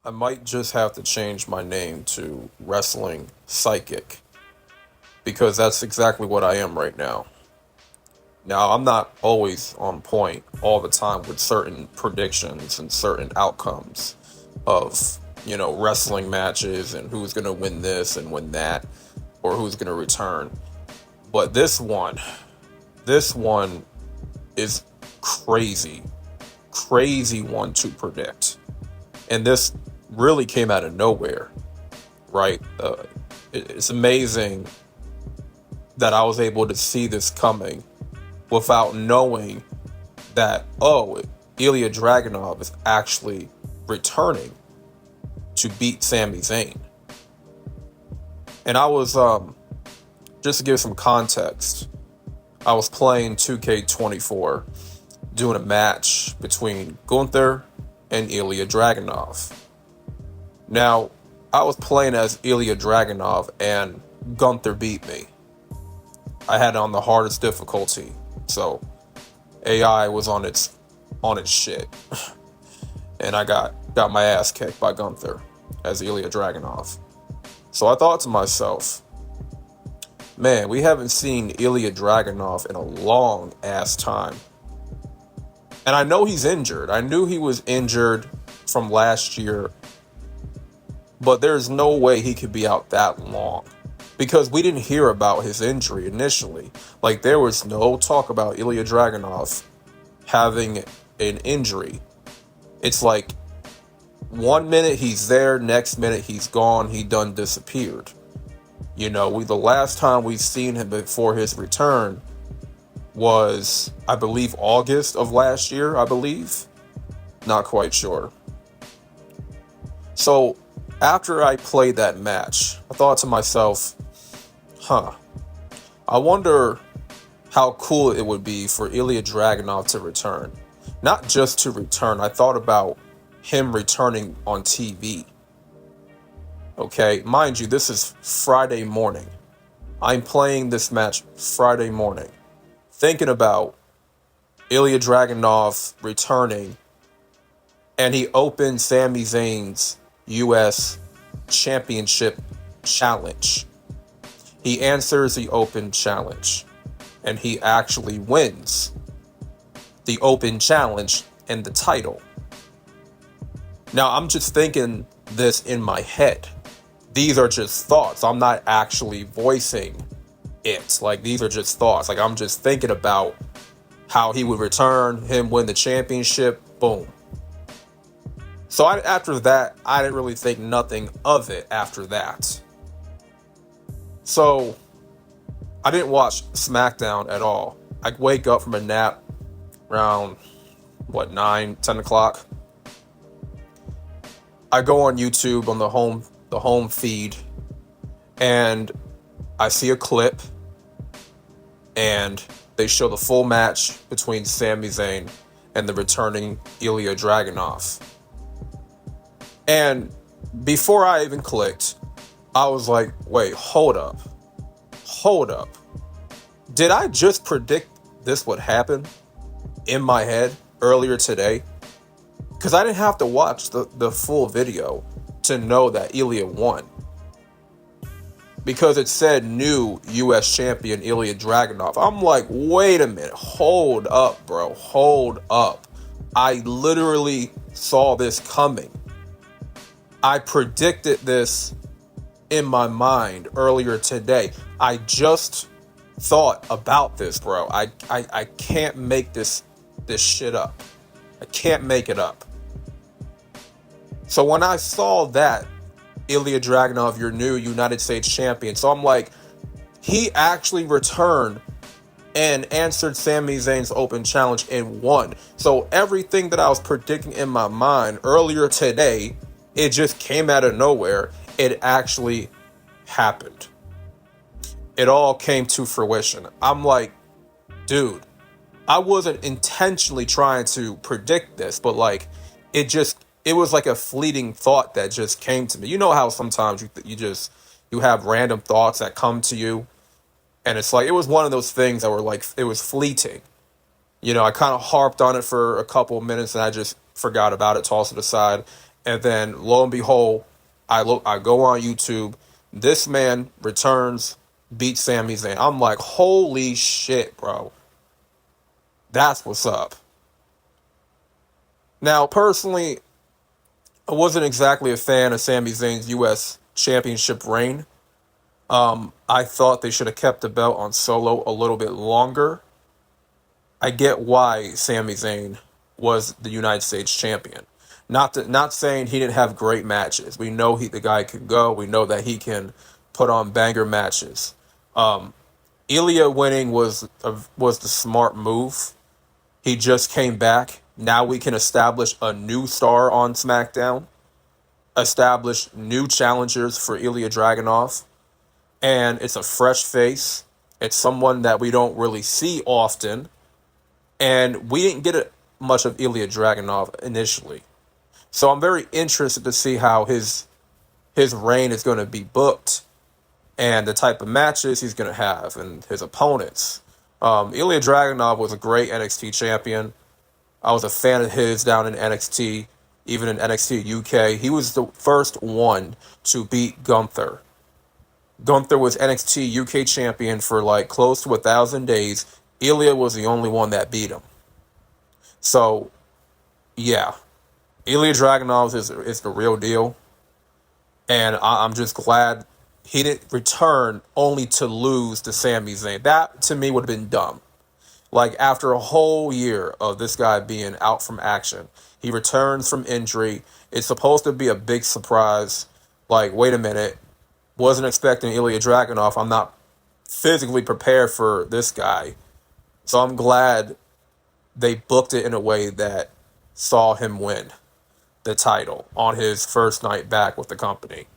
I might just have to change my name to Wrestling Psychic because that's exactly what I am right now. Now, I'm not always on point all the time with certain predictions and certain outcomes of, wrestling matches and who's going to win this and win that or who's going to return. But this one is crazy, crazy one to predict. And this really came out of nowhere, right? It's amazing that I was able to see this coming without knowing that, Ilya Dragunov is actually returning to beat Sami Zayn. And I was, just to give some context, I was playing 2K24, doing a match between Gunther and Ilya Dragunov. Now, I was playing as Ilya Dragunov and Gunther beat me. I had it on the hardest difficulty, so AI was on its shit, and I got my ass kicked by Gunther as Ilya Dragunov. So I thought to myself, man, we haven't seen Ilya Dragunov in a long ass time. And I know he's injured. I knew he was injured from last year, but there's no way he could be out that long because we didn't hear about his injury initially. Like, there was no talk about Ilya Dragunov having an injury. It's like 1 minute he's there, next minute he's gone, he done disappeared. The last time we've seen him before his return was, I believe, August of last year, I believe. Not quite sure. So, after I played that match, I thought to myself, I wonder how cool it would be for Ilya Dragunov to return. Not just to return, I thought about him returning on TV. Okay, mind you, this is Friday morning. I'm playing this match Friday morning, thinking about Ilya Dragunov returning, and he opened Sami Zayn's U.S. Championship challenge. He answers the open challenge, and he actually wins the open challenge and the title. Now, I'm just thinking this in my head. These are just thoughts. I'm not actually voicing it. Like, these are just thoughts. Like, I'm just thinking about how he would return, him win the championship, boom. So after that, I didn't really think nothing of it after that. So I didn't watch SmackDown at all. I wake up from a nap around, 9, 10 o'clock. I go on YouTube on the home feed, and I see a clip, and they show the full match between Sami Zayn and the returning Ilya Dragunov. And before I even clicked, I was like, wait, hold up. Did I just predict this would happen in my head earlier today? Because I didn't have to watch the full video to know that Ilya won. Because it said new U.S. champion Ilya Dragunov. I'm like, wait a minute. Hold up, bro. Hold up. I literally saw this coming. I predicted this in my mind earlier today. I just thought about this, bro. I can't make this shit up. I can't make it up. So when I saw that, Ilya Dragunov, your new United States champion, so I'm like, he actually returned and answered Sami Zayn's open challenge and won. So everything that I was predicting in my mind earlier today, it just came out of nowhere. It actually happened. It all came to fruition. I'm like, dude, I wasn't intentionally trying to predict this, but like, it was like a fleeting thought that just came to me. You know how sometimes you have random thoughts that come to you, and it's like, it was one of those things that were like, it was fleeting. I kind of harped on it for a couple of minutes, and I just forgot about it, tossed it aside, And then lo and behold, I go on YouTube. This man returns, beats Sami Zayn. I'm like, holy shit, bro. That's what's up. Now, personally, I wasn't exactly a fan of Sami Zayn's U.S. Championship reign. I thought they should have kept the belt on Solo a little bit longer. I get why Sami Zayn was the United States champion. Not saying he didn't have great matches. We know the guy can go. We know that he can put on banger matches. Ilya winning was the smart move. He just came back. Now we can establish a new star on SmackDown. Establish new challengers for Ilya Dragunov. And it's a fresh face. It's someone that we don't really see often. And we didn't get much of Ilya Dragunov initially. So I'm very interested to see how his reign is going to be booked and the type of matches he's going to have and his opponents. Ilya Dragunov was a great NXT champion. I was a fan of his down in NXT, even in NXT UK. He was the first one to beat Gunther. Gunther was NXT UK champion for like close to 1,000 days. Ilya was the only one that beat him. So, yeah. Ilya Dragunov is the real deal. And I'm just glad he didn't return only to lose to Sami Zayn. That, to me, would have been dumb. Like, after a whole year of this guy being out from action, he returns from injury. It's supposed to be a big surprise. Like, wait a minute. Wasn't expecting Ilya Dragunov. I'm not physically prepared for this guy. So I'm glad they booked it in a way that saw him win the title on his first night back with the company.